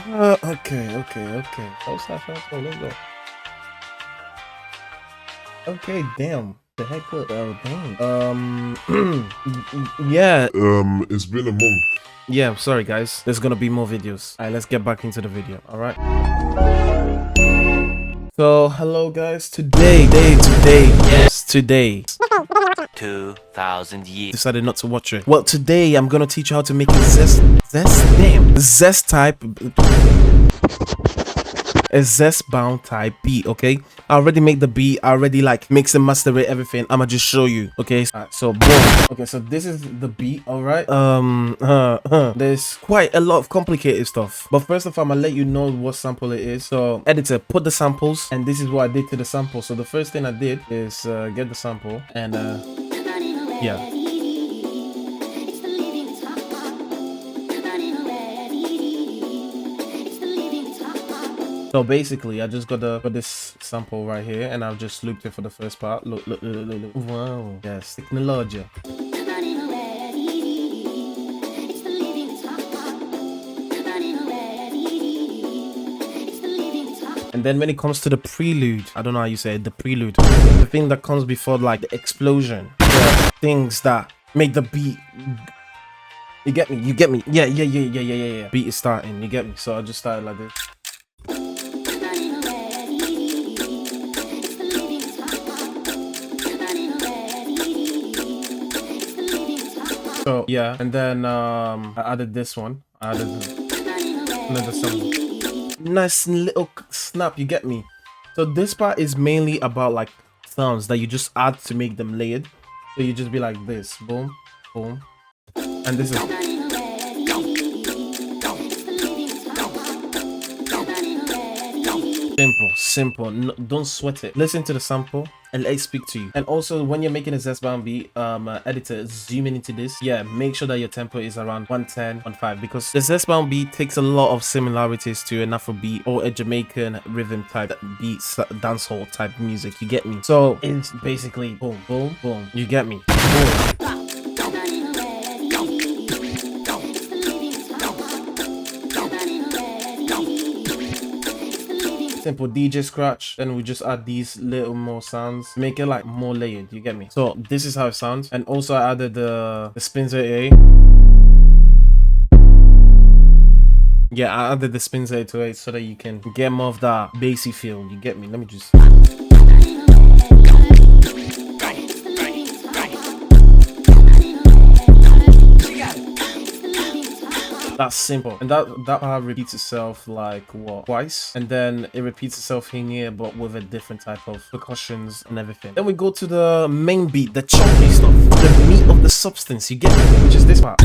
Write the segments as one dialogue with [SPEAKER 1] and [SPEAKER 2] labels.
[SPEAKER 1] Okay. Outside fast forward, let's go. Okay, damn. The heck up, dang. Yeah.
[SPEAKER 2] It's been a month.
[SPEAKER 1] Yeah, sorry guys. There's gonna be more videos. Alright, let's get back into the video. Alright. So, hello guys. Today.
[SPEAKER 3] 2,000 years.
[SPEAKER 1] Decided not to watch it. Well, today I'm gonna teach you how to make a zest type. A zest bound type beat. Okay, I already made the beat. I already like mix and master it, everything. I'ma just show you. Okay, so boom. Okay, so this is the beat. All right. There's quite a lot of complicated stuff, but first of all, I'm gonna let you know what sample it is. So editor, put the samples, and this is what I did to the sample. So the first thing I did is get the sample and yeah. So basically, I just got this sample right here, and I've just looped it for the first part. Look. Wow. Yes, technology. And then when it comes to the prelude, I don't know how you say it, the prelude, the thing that comes before like the explosion, the things that make the beat. You get me? Yeah. Beat is starting. You get me? So I just started like this. So yeah, and then I added this one. I added another sample. Nice little snap, you get me? So this part is mainly about like sounds that you just add to make them layered. So you just be like this, boom, boom, and this is simple. No, don't sweat it. Listen to the sample and let it speak to you. And also, when you're making a zest bound beat, editor, zoom in into this. Yeah, make sure that your tempo is around 110, 115, because the zest bound beat takes a lot of similarities to an Afro beat or a Jamaican rhythm type beats, dancehall type music. You get me? So it's basically boom, boom, boom. You get me? Boom. Simple DJ scratch, then we just add these little more sounds, make it like more layered. You get me? So this is how it sounds. And also I added the spins A. Yeah, I added the spins A to it so that you can get more of that bassy feel. You get me? Let me just. That's simple, and that part repeats itself like what, twice, and then it repeats itself in here but with a different type of percussions and everything. Then we go to the main beat, the chunky stuff, the meat of the substance, you get it, which is this part.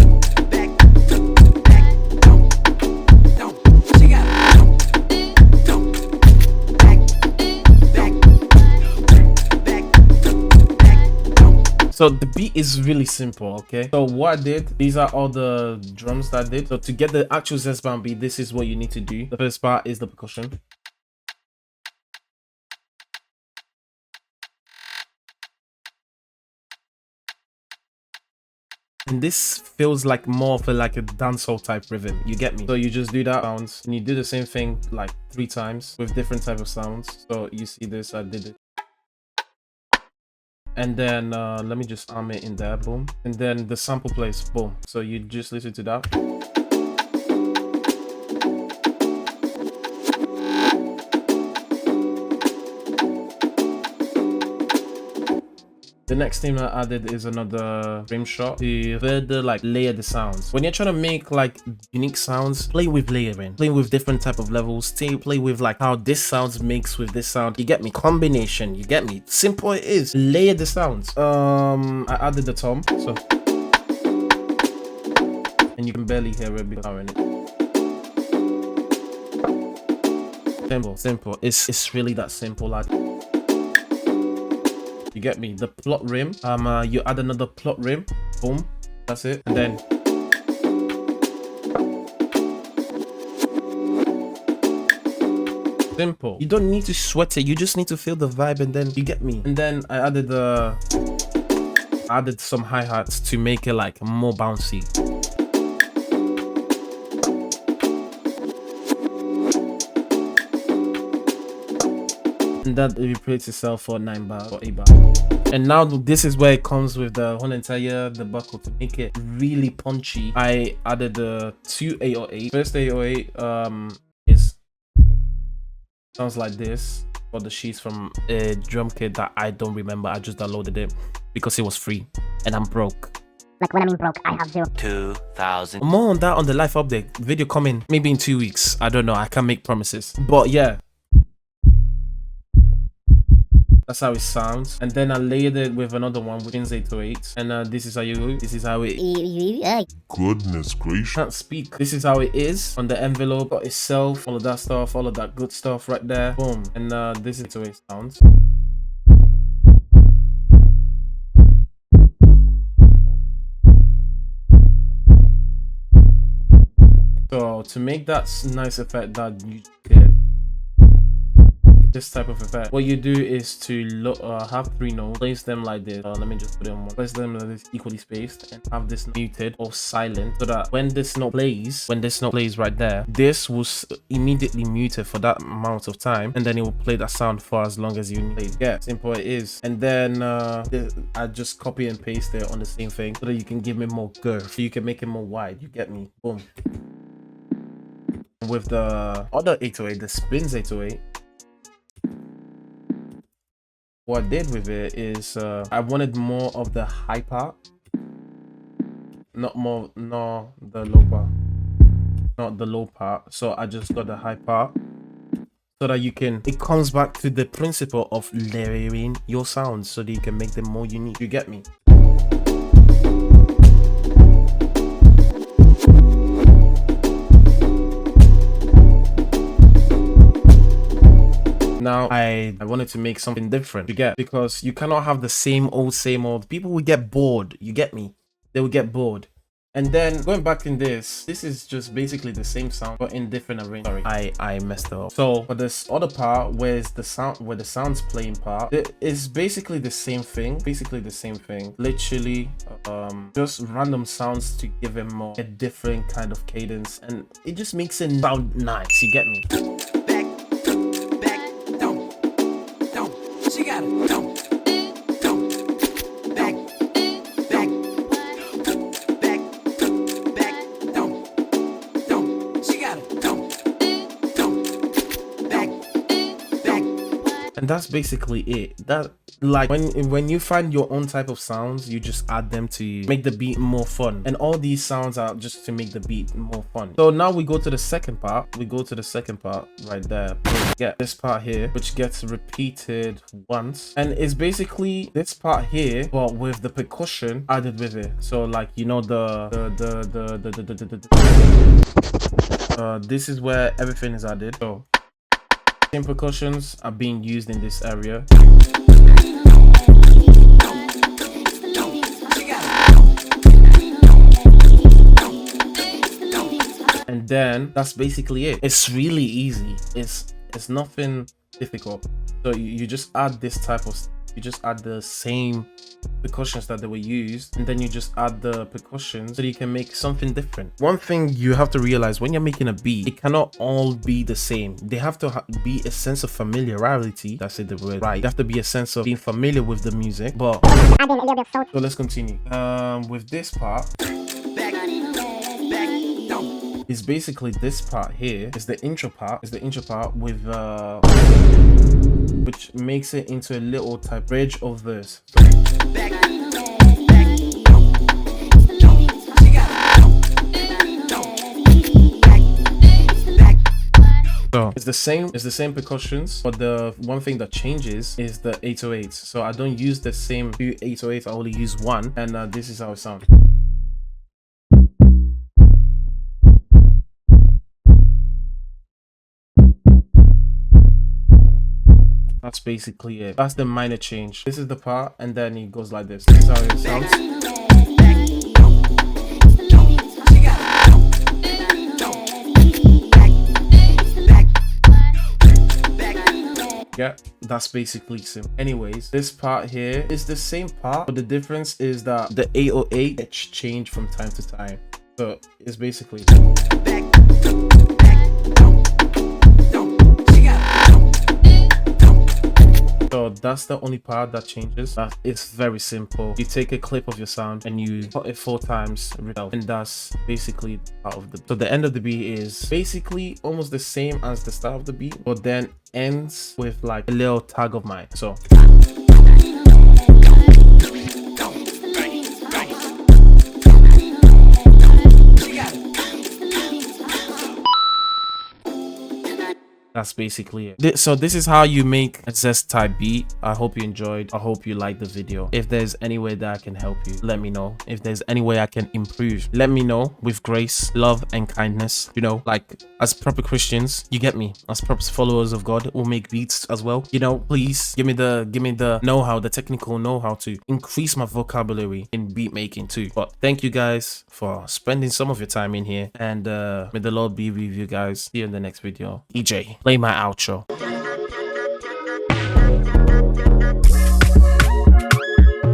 [SPEAKER 1] So the beat is really simple, okay? So what I did, these are all the drums that I did. So to get the actual zest bound beat, this is what you need to do. The first part is the percussion. And this feels like more of like a dancehall type rhythm, you get me? So you just do that sounds, and you do the same thing like 3 times with different type of sounds. So you see this, I did it. And then let me just arm it in there, boom. And then the sample plays, boom. So you just listen to that. The next thing I added is another rim shot to further like layer the sounds. When you're trying to make like unique sounds, play with layering, play with different type of levels, play with like how this sounds mix with this sound. You get me? Combination, you get me? Simple it is. Layer the sounds. I added the tom, so and you can barely hear it because I'm in it. Simple. It's really that simple, lad. You get me? The plot rim. You add another plot rim. Boom. That's it. And then simple. You don't need to sweat it. You just need to feel the vibe, and then you get me. And then I added some hi-hats to make it like more bouncy. and that it repeats itself for 9 bar or 8 bar. And now this is where it comes with the whole entire the buckle to make it really punchy. I added the 2 808. First 808 is sounds like this, for the sheets from a drum kit that I don't remember. I just downloaded it because it was free and I'm broke.
[SPEAKER 2] Like when I mean broke, I have 0.
[SPEAKER 3] 2,000.
[SPEAKER 1] More on that on the life update video coming maybe in 2 weeks. I don't know, I can't make promises, but yeah, that's how it sounds. And then I layered it with another one with 808, and this is how it
[SPEAKER 4] Goodness gracious.
[SPEAKER 1] can't speak. This is how it is on the envelope itself, all of that stuff, all of that good stuff right there. Boom. And this is the way it sounds. So to make that nice effect that you get, this type of effect, what you do is to have 3 notes, place them like this. Let me just put it on one. Place them like this, equally spaced, and have this muted or silent, so that when this note plays right there, this will immediately mute it for that amount of time, and then it will play that sound for as long as you need. Yeah, simple it is. And then I just copy and paste it on the same thing so that you can give me more girth, so you can make it more wide. You get me? Boom. With the other 808, the spins 808, what I did with it is I wanted more of the high part, not the low part, not the low part. So I just got the high part so that it comes back to the principle of layering your sounds so that you can make them more unique. You get me? Now I wanted to make something different, you get, because you cannot have the same old. People will get bored, you get me? They will get bored. And then going back in this is just basically the same sound but in different arrangement. Sorry, I messed up. So for this other part where the sounds playing part, it is basically the same thing, literally just random sounds to give him a different kind of cadence, and it just makes it sound nice, you get me? And that's basically it. That, like, when you find your own type of sounds, you just add them to make the beat more fun. And all these sounds are just to make the beat more fun. So now we go to the second part. Right there. We get this part here, which gets repeated once, and it's basically this part here, but with the percussion added with it. So like, you know, this is where everything is added. So same percussions are being used in this area. And then that's basically it. It's really easy. It's nothing difficult. So you just add this type of, you just add the same percussions that they were used, and then you just add the percussions so you can make something different. One thing you have to realize when you're making a beat, it cannot all be the same. They have to be a sense of familiarity. That's it, the word, right? You have to be a sense of being familiar with the music. But so let's continue. With this part, is basically this part here is the intro part, with which makes it into a little type bridge of verse. So it's the same percussions, but the one thing that changes is the 808s. So I don't use the same 2 808s, I only use one, and this is how it sounds. That's basically it. That's the minor change. This is the part, and then it goes like this. This is how it sounds. Yeah, that's basically simple. Anyways, this part here is the same part, but the difference is that the 808 it's changed from time to time. So it's basically That's the only part that changes. It's very simple. You take a clip of your sound and you put it 4 times, and that's basically part of the. So the end of the beat is basically almost the same as the start of the beat, but then ends with like a little tag of mine. So that's basically it. So this is how you make a zest type beat. I hope you enjoyed. I hope you liked the video. If there's any way that I can help you, let me know. If there's any way I can improve, let me know with grace, love, and kindness. You know, like as proper Christians, you get me. As proper followers of God who make beats as well. You know, please give me the know-how, the technical know-how to increase my vocabulary in beat making too. But thank you guys for spending some of your time in here, and may the Lord be with you guys. See you in the next video. EJ, play my outro.